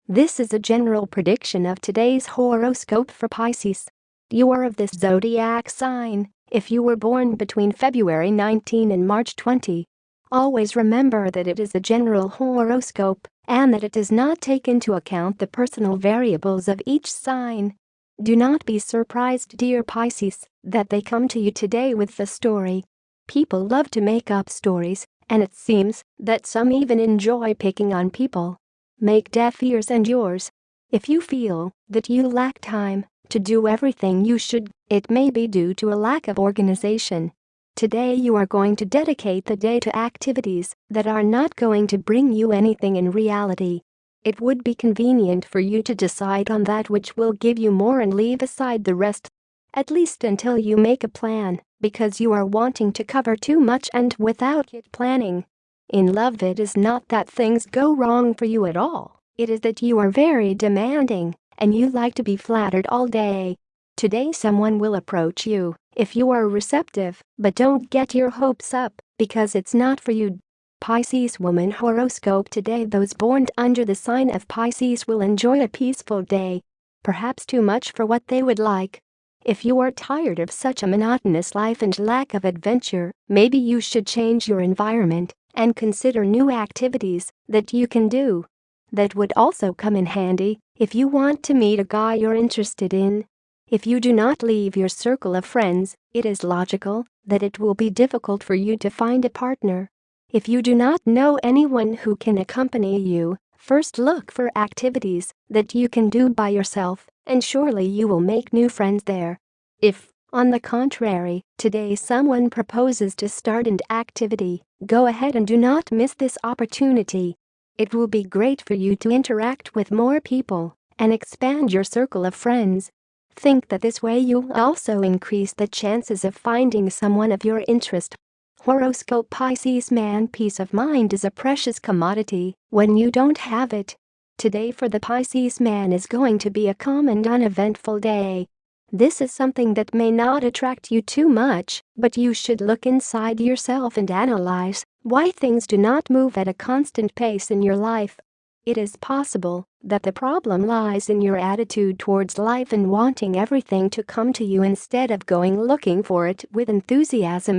This is a general prediction of today's horoscope for Pisces. You are of this zodiac sign if you were born between February 19 and March 20. Always remember that it is a general horoscope and that it does not take into account the personal variables of each sign. Do not be surprised, dear Pisces, that they come to you today with the story. People love to make up stories, and it seems that some even enjoy picking on people. Make deaf ears and yours. If you feel that you lack time to do everything you should, it may be due to a lack of organization. Today you are going to dedicate the day to activities that are not going to bring you anything in reality. It would be convenient for you to decide on that which will give you more and leave aside the rest. At least until you make a plan, because you are wanting to cover too much and without it planning. In love, it is not that things go wrong for you at all, it is that you are very demanding and you like to be flattered all day. Today someone will approach you if you are receptive, but don't get your hopes up because it's not for you. Pisces woman horoscope today. Those born under the sign of Pisces will enjoy a peaceful day, perhaps too much for what they would like. If you are tired of such a monotonous life and lack of adventure, maybe you should change your environment and consider new activities that you can do. That would also come in handy if you want to meet a guy you're interested in. If you do not leave your circle of friends, it is logical that it will be difficult for you to find a partner. If you do not know anyone who can accompany you, first look for activities that you can do by yourself, and surely you will make new friends there. If, on the contrary, today someone proposes to start an activity, go ahead and do not miss this opportunity. It will be great for you to interact with more people and expand your circle of friends. Think that this way you will also increase the chances of finding someone of your interest. Horoscope Pisces man, peace of mind is a precious commodity when you don't have it. Today for the Pisces man is going to be a calm and uneventful day. This is something that may not attract you too much, but you should look inside yourself and analyze why things do not move at a constant pace in your life. It is possible that the problem lies in your attitude towards life and wanting everything to come to you instead of going looking for it with enthusiasm.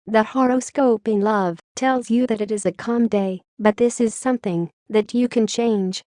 The horoscope in love tells you that it is a calm day, but this is something that you can change.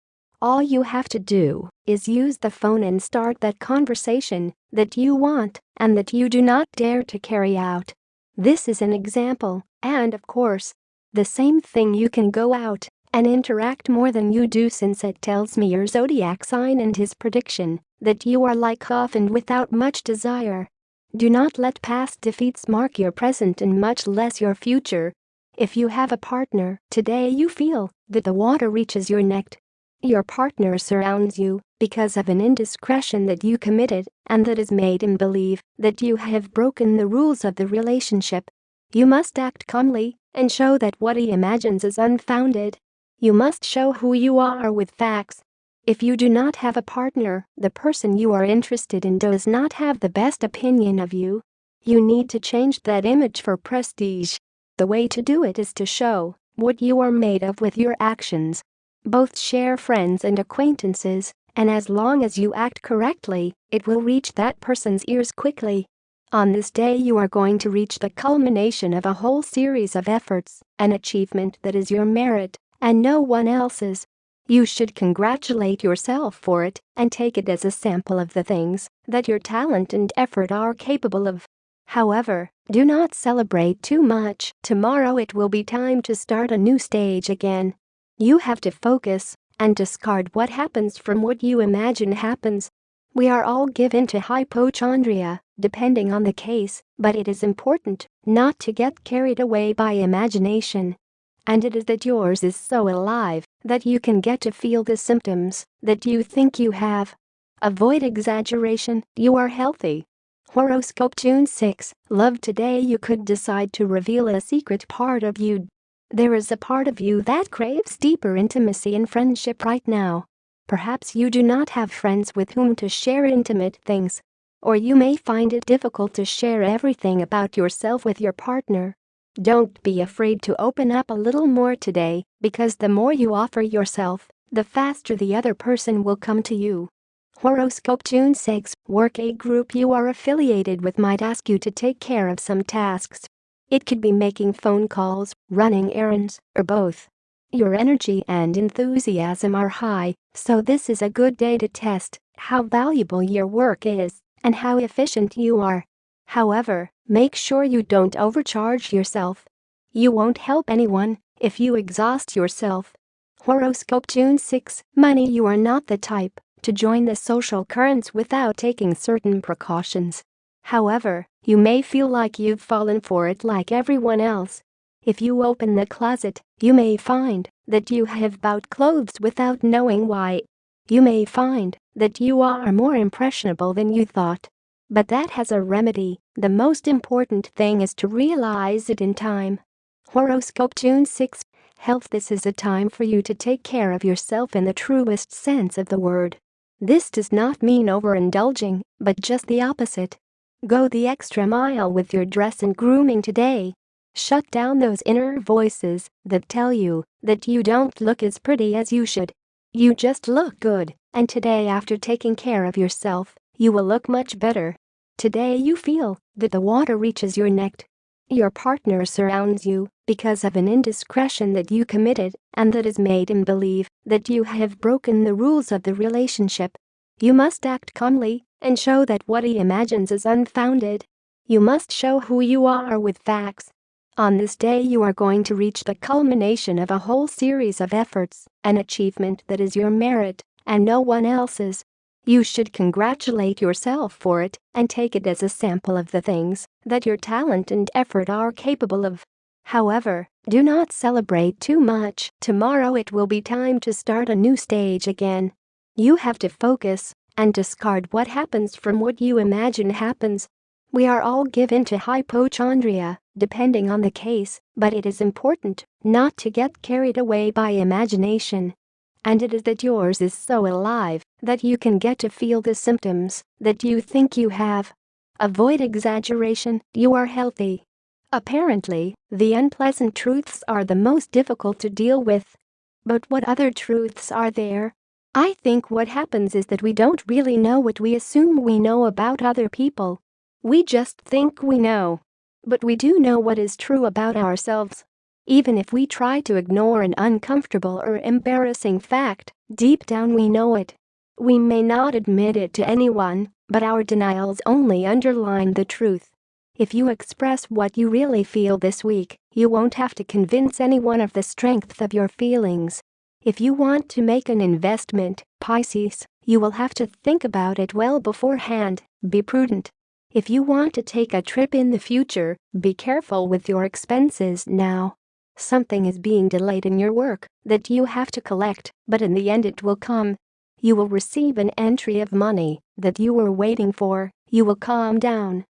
All you have to do is use the phone and start that conversation that you want and that you do not dare to carry out. This is an example, and of course, the same thing, you can go out and interact more than you do, since it tells me your zodiac sign and his prediction that you are like off and without much desire. Do not let past defeats mark your present and much less your future. If you have a partner, today you feel that the water reaches your neck. Your partner surrounds you because of an indiscretion that you committed and that has made him believe that you have broken the rules of the relationship. You must act calmly and show that what he imagines is unfounded. You must show who you are with facts. If you do not have a partner, the person you are interested in does not have the best opinion of you. You need to change that image for prestige. The way to do it is to show what you are made of with your actions. Both share friends and acquaintances, and as long as you act correctly, it will reach that person's ears quickly. On this day you are going to reach the culmination of a whole series of efforts, an achievement that is your merit and no one else's. You should congratulate yourself for it and take it as a sample of the things that your talent and effort are capable of. However, do not celebrate too much. Tomorrow it will be time to start a new stage again. You have to focus and discard what happens from what you imagine happens. We are all given to hypochondria, depending on the case, but it is important not to get carried away by imagination. And it is that yours is so alive that you can get to feel the symptoms that you think you have. Avoid exaggeration, you are healthy. Horoscope June 6, love today you could decide to reveal a secret part of you. There is a part of you that craves deeper intimacy and friendship right now. Perhaps you do not have friends with whom to share intimate things. Or you may find it difficult to share everything about yourself with your partner. Don't be afraid to open up a little more today, because the more you offer yourself, the faster the other person will come to you. Horoscope June 6. Work. A group you are affiliated with might ask you to take care of some tasks. It could be making phone calls, running errands, or both. Your energy and enthusiasm are high, so this is a good day to test how valuable your work is and how efficient you are. However, make sure you don't overcharge yourself. You won't help anyone if you exhaust yourself. Horoscope June 6. Money. You are not the type to join the social currents without taking certain precautions. However, you may feel like you've fallen for it like everyone else. If you open the closet, you may find that you have bought clothes without knowing why. You may find that you are more impressionable than you thought. But that has a remedy. The most important thing is to realize it in time. Horoscope June 6. Health. This is a time for you to take care of yourself in the truest sense of the word. This does not mean overindulging, but just the opposite. Go the extra mile with your dress and grooming today. Shut down those inner voices that tell you that you don't look as pretty as you should. You just look good, and today, after taking care of yourself, you will look much better. Today you feel that the water reaches your neck. Your partner surrounds you because of an indiscretion that you committed and that has made him believe that you have broken the rules of the relationship. You must act calmly and show that what he imagines is unfounded. You must show who you are with facts. On this day you are going to reach the culmination of a whole series of efforts, an achievement that is your merit and no one else's. You should congratulate yourself for it and take it as a sample of the things that your talent and effort are capable of. However, do not celebrate too much. Tomorrow it will be time to start a new stage again. You have to focus and discard what happens from what you imagine happens. We are all given to hypochondria, depending on the case, but it is important not to get carried away by imagination. And it is that yours is so alive that you can get to feel the symptoms that you think you have. Avoid exaggeration. You are healthy. Apparently, the unpleasant truths are the most difficult to deal with. But what other truths are there? I think what happens is that we don't really know what we assume we know about other people. We just think we know. But we do know what is true about ourselves. Even if we try to ignore an uncomfortable or embarrassing fact, deep down we know it. We may not admit it to anyone, but our denials only underline the truth. If you express what you really feel this week, you won't have to convince anyone of the strength of your feelings. If you want to make an investment, Pisces, you will have to think about it well beforehand. Be prudent. If you want to take a trip in the future, be careful with your expenses now. Something is being delayed in your work that you have to collect, but in the end it will come. You will receive an entry of money that you were waiting for. You will calm down.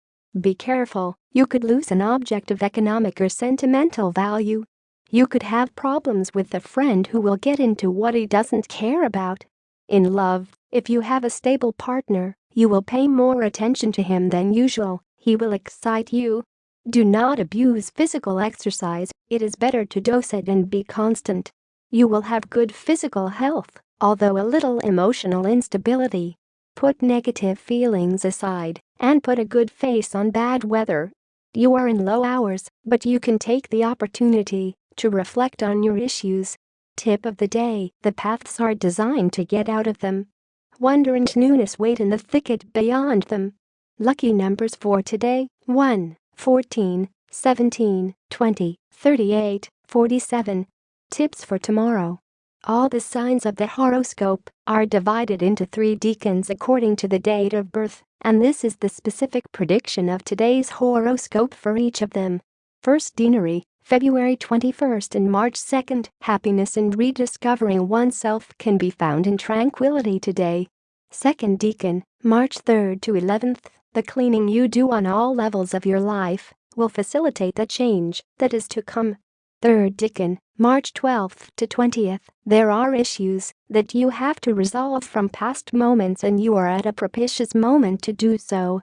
Be careful, you could lose an object of economic or sentimental value. You could have problems with a friend who will get into what he doesn't care about. In love, if you have a stable partner, you will pay more attention to him than usual. He will excite you. Do not abuse physical exercise. It is better to dose it and be constant. You will have good physical health, although a little emotional instability. Put negative feelings aside and put a good face on bad weather. You are in low hours, but you can take the opportunity to reflect on your issues. Tip of the day: the paths are designed to get out of them. Wonder and newness wait in the thicket beyond them. Lucky numbers for today: 1, 14, 17, 20, 38, 47. Tips for tomorrow. All the signs of the horoscope are divided into 3 decans according to the date of birth, and this is the specific prediction of today's horoscope for each of them. First deanery, February 21st and March 2nd. Happiness and rediscovering oneself can be found in tranquility today. Second decan, March 3rd to 11th. The cleaning you do on all levels of your life will facilitate the change that is to come. Third decan, March 12th to 20th. There are issues that you have to resolve from past moments and you are at a propitious moment to do so.